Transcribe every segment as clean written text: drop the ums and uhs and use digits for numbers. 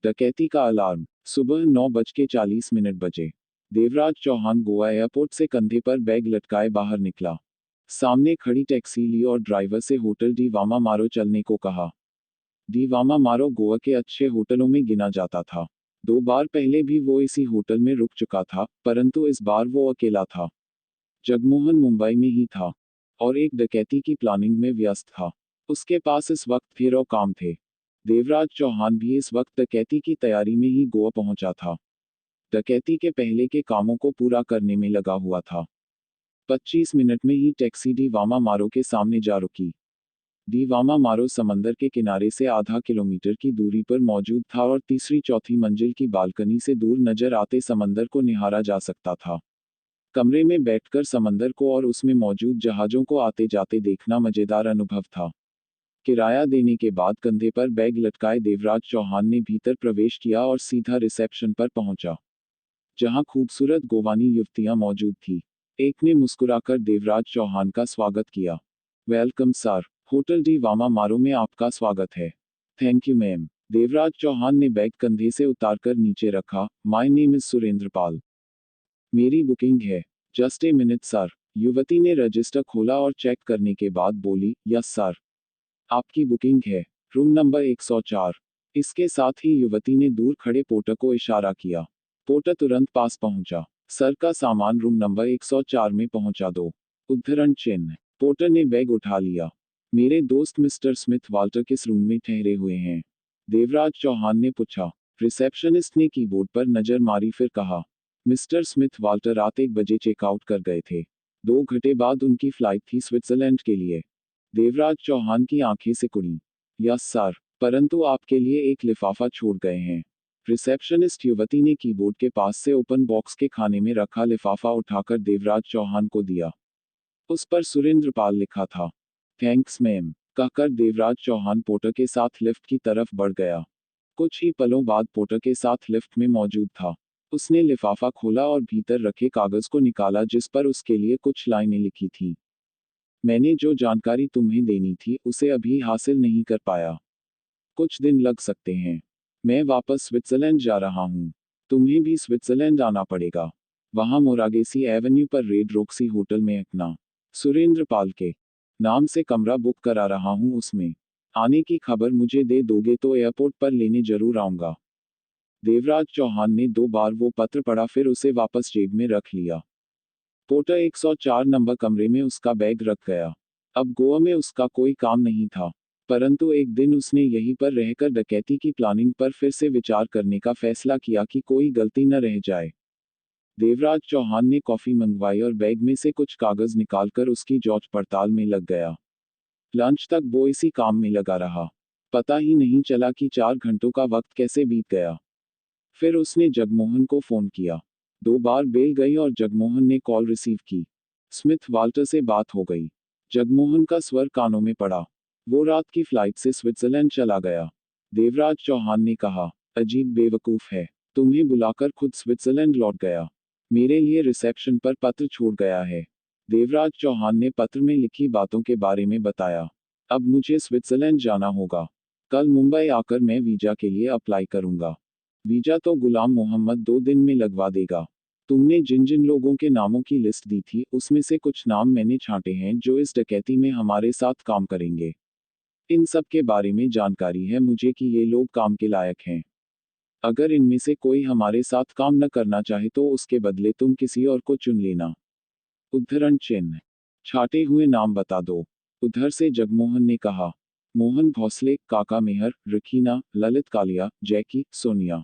डकैती का अलार्म। सुबह 9:40 बजे। देवराज चौहान गोवा एयरपोर्ट से कंधे पर बैग लटकाए बाहर निकला। सामने खड़ी टैक्सी ली और ड्राइवर से होटल डी वामा मारो चलने को कहा। डी वामा मारो गोवा के अच्छे होटलों में गिना जाता था। 2 बार पहले भी वो इसी होटल में रुक चुका था, परंतु इस बार वो अकेला था। जगमोहन मुंबई में ही था और एक डकैती की प्लानिंग में व्यस्त था। उसके पास इस वक्त फिर और काम थे। देवराज चौहान भी इस वक्त डकैती की तैयारी में ही गोवा पहुंचा था। डकैती के पहले के कामों को पूरा करने में लगा हुआ था। 25 मिनट में ही टैक्सी डी वामा मारो के सामने जा रुकी। डी वामा मारो समंदर के किनारे से आधा किलोमीटर की दूरी पर मौजूद था और तीसरी चौथी मंजिल की बालकनी से दूर नजर आते समंदर को निहारा जा सकता था। कमरे में बैठकर समंदर को और उसमें मौजूद जहाजों को आते जाते देखना मजेदार अनुभव था। किराया देने के बाद कंधे पर बैग लटकाए देवराज चौहान ने भीतर प्रवेश किया और सीधा रिसेप्शन पर पहुंचा, जहां खूबसूरत गोवानी युवतियां मौजूद थी। एक ने मुस्कुराकर देवराज चौहान का स्वागत किया। वेलकम सर, होटल डी वामा मारो में आपका स्वागत है। Thank you ma'am. Devraj Chauhan ने बैग कंधे से उतारकर नीचे रखा। My name is Surendra Pal. मेरी बुकिंग है। Just a minute sir. युवती ने रजिस्टर खोला और चेक करने के बाद बोली, यस सर, आपकी बुकिंग है, रूम नंबर 104। इसके साथ ही युवती ने दूर खड़े पोर्टर को इशारा किया। पोर्टर तुरंत पास पहुंचा। सर का सामान रूम नंबर 104 में पहुंचा दो। उद्धरण चिन्ह। पोर्टर ने बैग उठा लिया। मेरे दोस्त मिस्टर स्मिथ वाल्टर किस रूम में ठहरे हुए हैं? देवराज चौहान ने पूछा। रिसेप्शनिस्ट ने कीबोर्ड पर नजर मारी फिर कहा, मिस्टर स्मिथ वाल्टर रात 1 बजे चेकआउट कर गए थे। 2 घंटे बाद उनकी फ्लाइट थी स्विट्जरलैंड के लिए। देवराज चौहान की आंखें सिकुड़ी। यस सर, परंतु आपके लिए एक लिफाफा छोड़ गए हैं। रिसेप्शनिस्ट युवती ने कीबोर्ड के पास से ओपन बॉक्स के खाने में रखा लिफाफा उठाकर देवराज चौहान को दिया। उस पर सुरेंद्र पाल लिखा था। थैंक्स मैम, कहकर देवराज चौहान पोर्टर के साथ लिफ्ट की तरफ बढ़ गया। कुछ ही पलों बाद पोर्टर के साथ लिफ्ट में मौजूद था। उसने लिफाफा खोला और भीतर रखे कागज को निकाला जिस पर उसके लिए कुछ लाइनें लिखी थीं। मैंने जो जानकारी तुम्हें देनी थी उसे अभी हासिल नहीं कर पाया। कुछ दिन लग सकते हैं। मैं वापस स्विट्जरलैंड जा रहा हूँ। तुम्हें भी स्विट्जरलैंड आना पड़ेगा। वहाँ मोरागेसी एवेन्यू पर रेड रॉक्सी होटल में अपना सुरेंद्र पाल के नाम से कमरा बुक करा रहा हूँ। उसमें आने की खबर मुझे दे दोगे तो एयरपोर्ट पर लेने जरूर आऊंगा। देवराज चौहान ने 2 बार वो पत्र पढ़ा फिर उसे वापस जेब में रख लिया। पोर्टर 104 नंबर कमरे में उसका बैग रख गया। अब गोवा में उसका कोई काम नहीं था, परंतु एक दिन उसने यहीं पर रहकर डकैती की प्लानिंग पर फिर से विचार करने का फैसला किया कि कोई गलती न रह जाए। देवराज चौहान ने कॉफी मंगवाई और बैग में से कुछ कागज निकालकर उसकी जांच पड़ताल में लग गया। लंच तक वो इसी काम में लगा रहा। पता ही नहीं चला कि 4 घंटों का वक्त कैसे बीत गया। फिर उसने जगमोहन को फोन किया। 2 बार बेल गई और जगमोहन ने कॉल रिसीव की। स्मिथ वाल्टर से बात हो गई। जगमोहन का स्वर कानों में पड़ा। वो रात की फ्लाइट से स्विट्जरलैंड चला गया। देवराज चौहान ने कहा, अजीब बेवकूफ है, तुम्हें बुलाकर खुद स्विट्जरलैंड लौट गया। मेरे लिए रिसेप्शन पर पत्र छोड़ गया है। देवराज चौहान ने पत्र में लिखी बातों के बारे में बताया। अब मुझे स्विट्जरलैंड जाना होगा। कल मुंबई आकर मैं वीजा के लिए अप्लाई करूंगा। वीजा तो गुलाम मोहम्मद 2 दिन में लगवा देगा। तुमने जिन जिन लोगों के नामों की लिस्ट दी थी उसमें से कुछ नाम मैंने छांटे हैं जो इस डकैती में हमारे साथ काम करेंगे। इन सब के बारे में जानकारी है मुझे कि ये लोग काम के लायक हैं। अगर इनमें से कोई हमारे साथ काम न करना चाहे तो उसके बदले तुम किसी और को चुन लेना। उद्धरण चिन्ह। छाटे हुए नाम बता दो। उधर से जगमोहन ने कहा, मोहन भोसले, काका मेहर, रखीना, ललित कालिया, जैकी, सोनिया।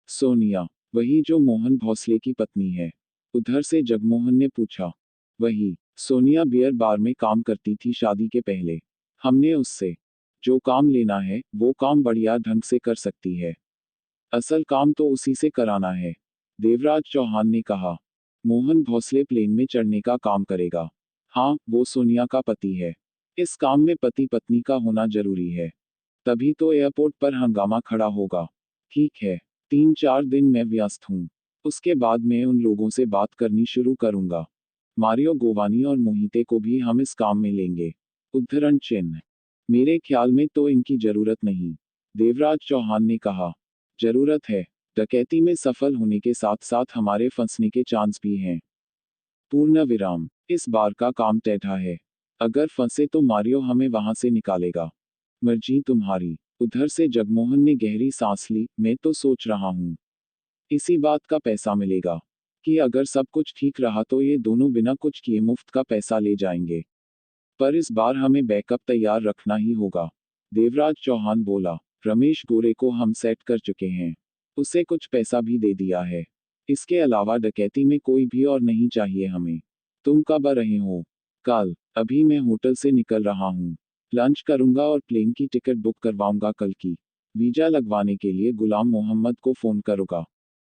सोनिया, वही जो मोहन भोसले की पत्नी है? उधर से जगमोहन ने पूछा। वही। सोनिया बियर बार में काम करती थी शादी के पहले। हमने उससे जो काम लेना है वो काम बढ़िया ढंग से कर सकती है। असल काम तो उसी से कराना है। देवराज चौहान ने कहा। मोहन भोसले प्लेन में चढ़ने का काम करेगा। हाँ, वो सोनिया का पति है। इस काम में पति पत्नी का होना जरूरी है, तभी तो एयरपोर्ट पर हंगामा खड़ा होगा। ठीक है, 3-4 दिन मैं व्यस्त हूँ। उसके बाद मैं उन लोगों से बात करनी शुरू करूंगा। मारियो गोवानी और मोहिते को भी हम इस काम में लेंगे। उद्धरण चिन्ह। मेरे ख्याल में तो इनकी जरूरत नहीं, देवराज चौहान ने कहा। जरूरत है। डकैती में सफल होने के साथ साथ हमारे फंसने के चांस भी हैं। पूर्ण विराम। इस बार का काम टेढ़ा है। अगर फंसे तो मारियो हमें वहां से निकालेगा। मर्जी तुम्हारी। उधर से जगमोहन ने गहरी सांस ली। मैं तो सोच रहा हूँ इसी बात का पैसा मिलेगा कि अगर सब कुछ ठीक रहा तो ये दोनों बिना कुछ किए मुफ्त का पैसा ले जाएंगे। पर इस बार हमें बैकअप तैयार रखना ही होगा। देवराज चौहान बोला। रमेश गोरे को हम सेट कर चुके हैं। उसे कुछ पैसा भी दे दिया है। इसके अलावा डकैती में कोई भी और नहीं चाहिए हमें। तुम कब आ रहे हो? कल। अभी मैं होटल से निकल रहा हूँ। लंच करूंगा और प्लेन की टिकट बुक करवाऊंगा कल की। वीजा लगवाने के लिए गुलाम मोहम्मद को फोन करूंगा।